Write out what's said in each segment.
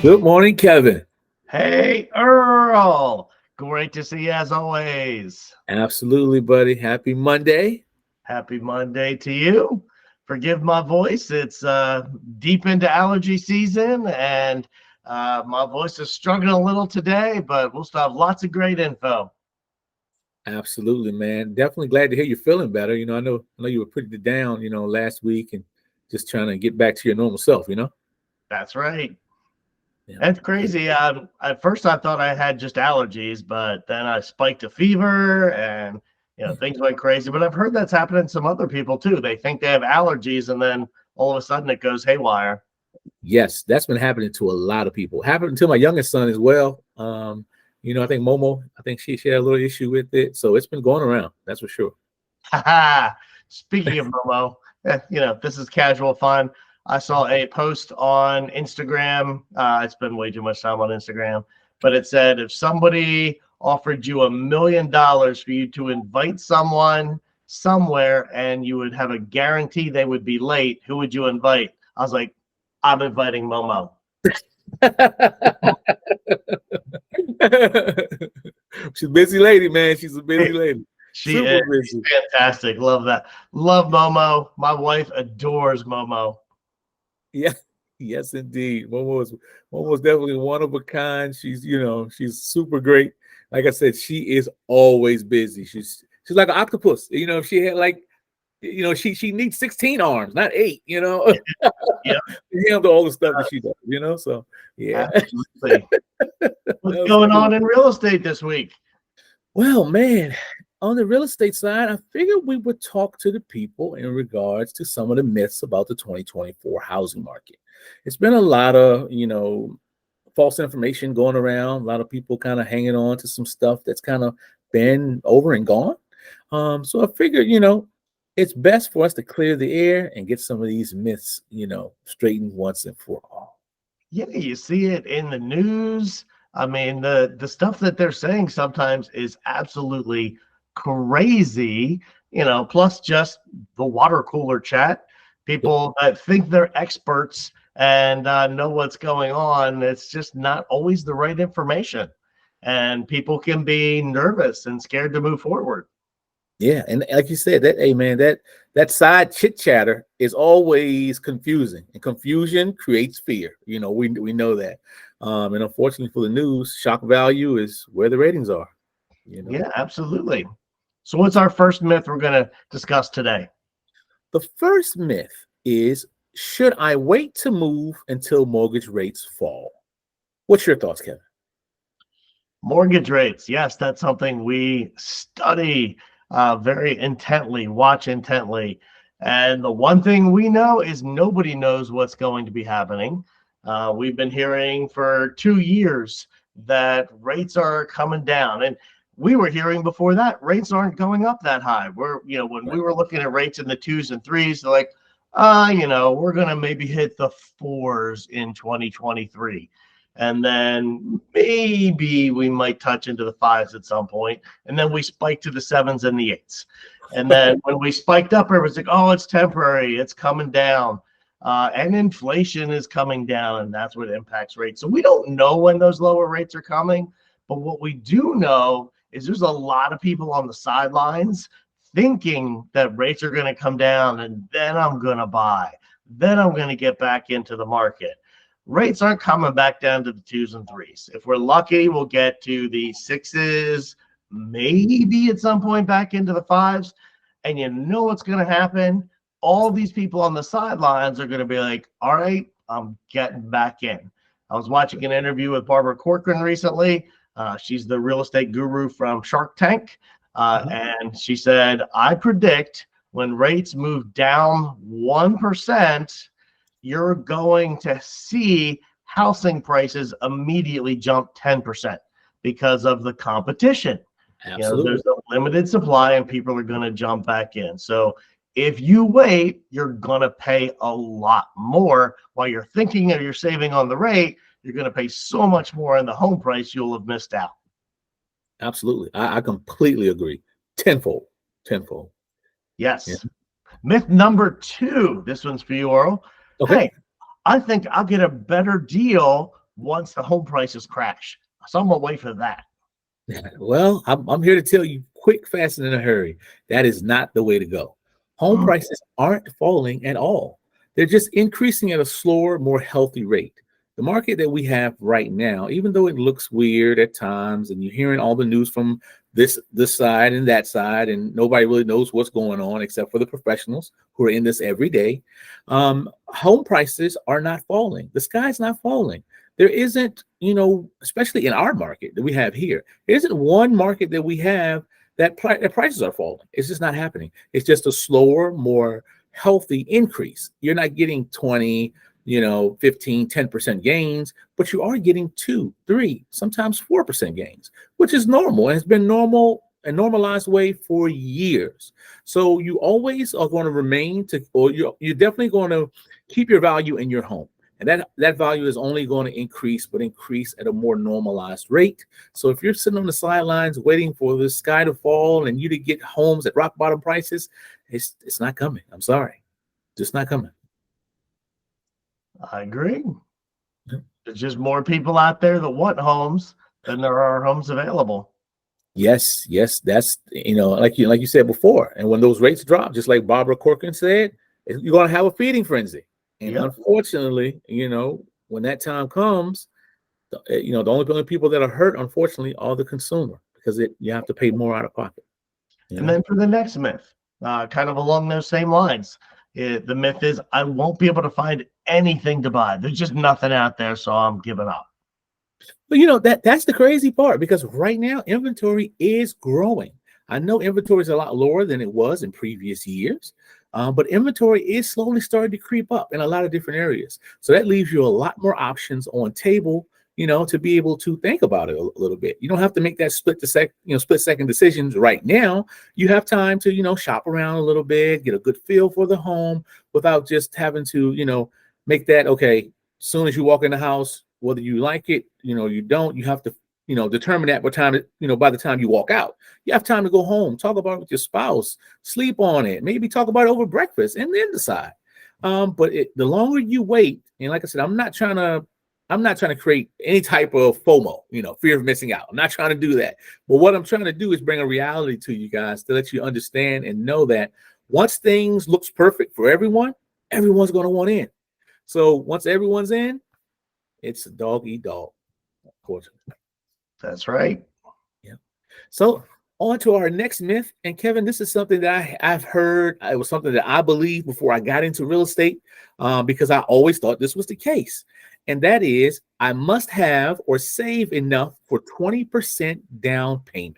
Good morning, Kevin. Hey, Earl. Great to see you as always. Absolutely, buddy. Happy Monday. Happy Monday to you. Forgive my voice. It's deep into allergy season, and my voice is struggling a little today, but we'll still have lots of great info. Absolutely, man. Definitely glad to hear you're feeling better. I know you were pretty down, last week and just trying to get back to your normal self. That's right. Yeah. That's Yeah. crazy. At first, I thought I had just allergies, but then I spiked a fever and things went crazy. But I've heard that's happening to some other people too. They think they have allergies, and then all of a sudden it goes haywire. Yes, that's been happening to a lot of people. Happened to my youngest son as well. I think Momo, I think she had a little issue with it. So it's been going around, that's for sure. Speaking of Momo, this is casual fun. I saw a post on Instagram. I spend way too much time on Instagram, but it said if somebody offered you $1 million for you to invite someone somewhere and you would have a guarantee they would be late, who would you invite? I was like, I'm inviting Momo. She's a busy lady, man. She's a busy lady. She Super is busy. fantastic. Love that. Love Momo. My wife adores Momo. Yeah, yes, indeed. Momo's definitely one of a kind. She's super great. Like I said, she is always busy. She's like an octopus. If she had she needs 16 arms, not 8, Yeah, to handle all the stuff that she does. So yeah. absolutely. What's going Absolutely. on in real estate this week? Well, man, on the real estate side, I figured we would talk to the people in regards to some of the myths about the 2024 housing market. It's been a lot of, false information going around, a lot of people kind of hanging on to some stuff that's kind of been over and gone. So I figured, it's best for us to clear the air and get some of these myths, straightened once and for all. Yeah, you see it in the news. I mean, the stuff that they're saying sometimes is absolutely crazy, plus just the water cooler chat. Yep. People that think they're experts and know what's going on. It's just not always the right information. And people can be nervous and scared to move forward. Yeah, and like you said, that hey man, that side chit chatter is always confusing, and confusion creates fear. We know that, and unfortunately for the news, shock value is where the ratings are. Yeah, absolutely. So, what's our first myth we're going to discuss today? The first myth is: should I wait to move until mortgage rates fall? What's your thoughts, Kevin? Mortgage rates. Yes, that's something we study very intently, watch intently. And the one thing we know is nobody knows what's going to be happening. We've been hearing for 2 years that rates are coming down. And we were hearing before that rates aren't going up that high. When we Right. were looking at rates in the twos and threes, they're like, we're going to maybe hit the fours in 2023. And then maybe we might touch into the fives at some point. And then we spike to the sevens and the eights. And then when we spiked up, everyone's like, oh, it's temporary. It's coming down. And inflation is coming down, and that's what impacts rates. So we don't know when those lower rates are coming. But what we do know is there's a lot of people on the sidelines thinking that rates are going to come down and then I'm going to buy. Then I'm going to get back into the market. Rates aren't coming back down to the twos and threes. If we're lucky, we'll get to the sixes, maybe at some point back into the fives. And you know what's going to happen? All these people on the sidelines are going to be like, all right, I'm getting back in. I was watching an interview with Barbara Corcoran recently. She's the real estate guru from Shark Tank. And she said, I predict when rates move down 1%, you're going to see housing prices immediately jump 10% because of the competition. Absolutely. There's a limited supply and people are going to jump back in. So if you wait, you're going to pay a lot more while you're thinking that you're saving on the rate. You're going to pay so much more in the home price, you'll have missed out. Absolutely. I completely agree. Tenfold. Tenfold. Yeah. Yes. Myth number 2. This one's for you, Earl. Okay. Hey, I think I'll get a better deal once the home prices crash. So I'm gonna wait for that. Well, I'm here to tell you quick, fast, and in a hurry. That is not the way to go. Home prices aren't falling at all. They're just increasing at a slower, more healthy rate. The market that we have right now, even though it looks weird at times, and you're hearing all the news from this side and that side, and nobody really knows what's going on except for the professionals who are in this every day. Home prices are not falling. The sky's not falling. There isn't, especially in our market that we have here, there isn't one market that we have that prices are falling. It's just not happening. It's just a slower, more healthy increase. You're not getting 20, 15, 10% gains, but you are getting 2, 3, sometimes 4% gains, which is normal. And it's been normal, a normalized way for years. So you always are going to remain or you're definitely going to keep your value in your home. And that value is only going to increase, but increase at a more normalized rate. So if you're sitting on the sidelines waiting for the sky to fall and you to get homes at rock bottom prices, it's not coming. I'm sorry. Just not coming. I agree. Yeah. There's just more people out there that want homes than there are homes available. Yes, that's like you said before. And when those rates drop, just like Barbara Corcoran said, you're going to have a feeding frenzy. And unfortunately, when that time comes, the only people that are hurt, unfortunately, are the consumer, because you have to pay more out of pocket. And then for the next myth, kind of along those same lines, the myth is I won't be able to find anything to buy. There's just nothing out there, so I'm giving up. But that's the crazy part, because right now inventory is growing. I know inventory is a lot lower than it was in previous years, but inventory is slowly starting to creep up in a lot of different areas. So that leaves you a lot more options on table, to be able to think about it a little bit. You don't have to make that split second decisions right now. You have time to, shop around a little bit, get a good feel for the home without just having to, make that, okay, as soon as you walk in the house, whether you like it, you don't, you have to, determine that by the time you walk out. You have time to go home, talk about it with your spouse, sleep on it, maybe talk about it over breakfast, and then decide. But the longer you wait, and like I said, I'm not trying to create any type of FOMO, fear of missing out. I'm not trying to do that. But what I'm trying to do is bring a reality to you guys to let you understand and know that once things looks perfect for everyone, everyone's going to want in. So once everyone's in, it's a dog eat dog, unfortunately. That's right. Yeah. So on to our next myth. And Kevin, this is something that I've heard. It was something that I believed before I got into real estate, because I always thought this was the case. And that is, I must have or save enough for 20% down payment.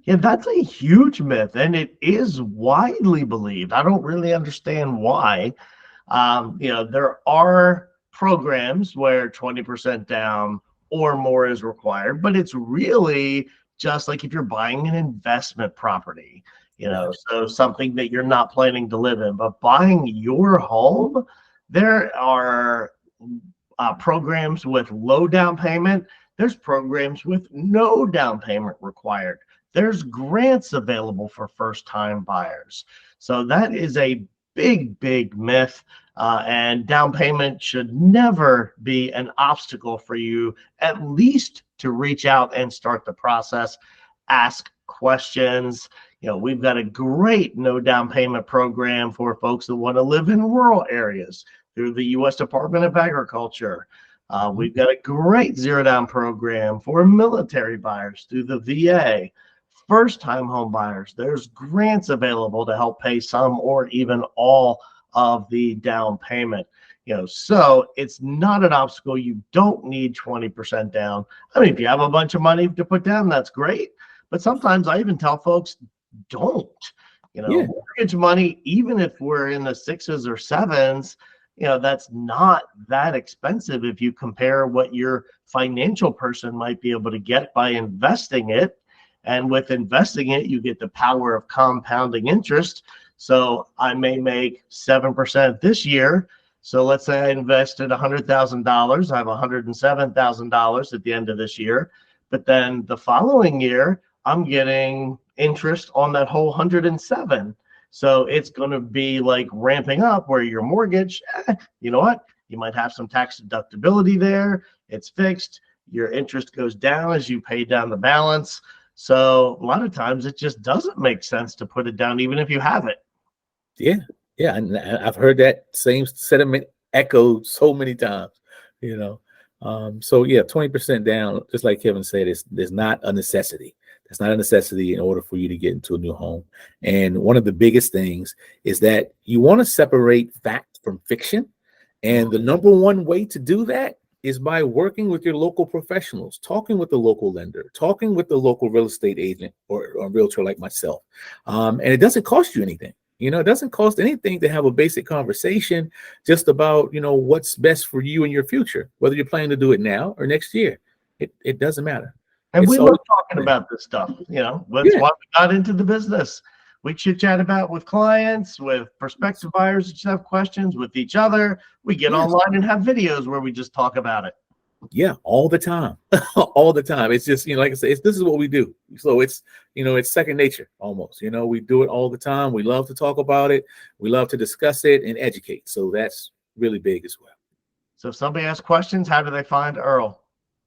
Yeah, that's a huge myth, and it is widely believed. I don't really understand why. There are programs where 20% down or more is required, but it's really just like if you're buying an investment property, so something that you're not planning to live in, but buying your home, there are programs with low down payment. There's programs with no down payment required. There's grants available for first-time buyers. So that is a big, big myth. And down payment should never be an obstacle for you, at least to reach out and start the process, ask questions. We've got a great no down payment program for folks that want to live in rural areas through the U.S. Department of Agriculture. We've got a great zero down program for military buyers through the VA. First-time home buyers, there's grants available to help pay some or even all of the down payment. So it's not an obstacle. You don't need 20% down. I mean, if you have a bunch of money to put down, that's great. But sometimes I even tell folks, don't. Mortgage money, even if we're in the 6s or 7s, that's not that expensive if you compare what your financial person might be able to get by investing it. And with investing it, you get the power of compounding interest. So I may make 7% this year. So let's say I invested $100,000. I have $107,000 at the end of this year. But then the following year, I'm getting interest on that whole 107. So it's going to be like ramping up where your mortgage, you know what? You might have some tax deductibility there. It's fixed. Your interest goes down as you pay down the balance. So a lot of times it just doesn't make sense to put it down, even if you have it. Yeah, yeah, and I've heard that same sentiment echoed so many times, you know. So yeah, 20% down, just like Kevin said, there's not a necessity. That's not a necessity in order for you to get into a new home. And one of the biggest things is that you want to separate fact from fiction. And the number one way to do that is by working with your local professionals, talking with the local lender, talking with the local real estate agent or realtor like myself. And it doesn't cost you anything. It doesn't cost anything to have a basic conversation just about, what's best for you in your future, whether you're planning to do it now or next year. It doesn't matter. And It's we always love talking about this stuff. That's yeah, why we got into the business. We chit chat about with clients, with prospective buyers that just have questions, with each other. We get yes, online and have videos where we just talk about it. yeah, all the time, all the time. It's just, like I said, this is what we do. So it's, it's second nature almost. We do it all the time. We love to talk about it. We love to discuss it and educate. So that's really big as well. So if somebody has questions, how do they find Earl?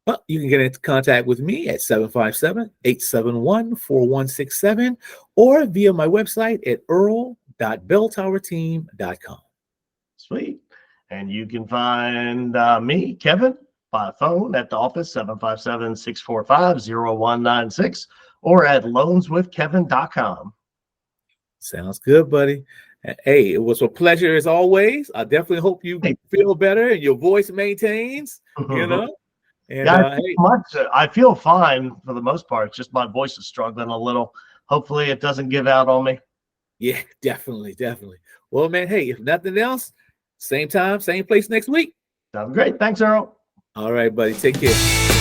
Well, you can get into contact with me at 757-871-4167 or via my website at earl.belltowerteam.com. Sweet. And you can find me, Kevin, by phone at the office, 757-645-0196, or at loanswithkevin.com. Sounds good, buddy. Hey, it was a pleasure as always. I definitely hope you feel better and your voice maintains, And yeah, I feel fine for the most part. It's just my voice is struggling a little. Hopefully it doesn't give out on me. Yeah, definitely. Well, man, hey, if nothing else, same time, same place next week. Sounds great. Thanks, Earl. All right, buddy. Take care.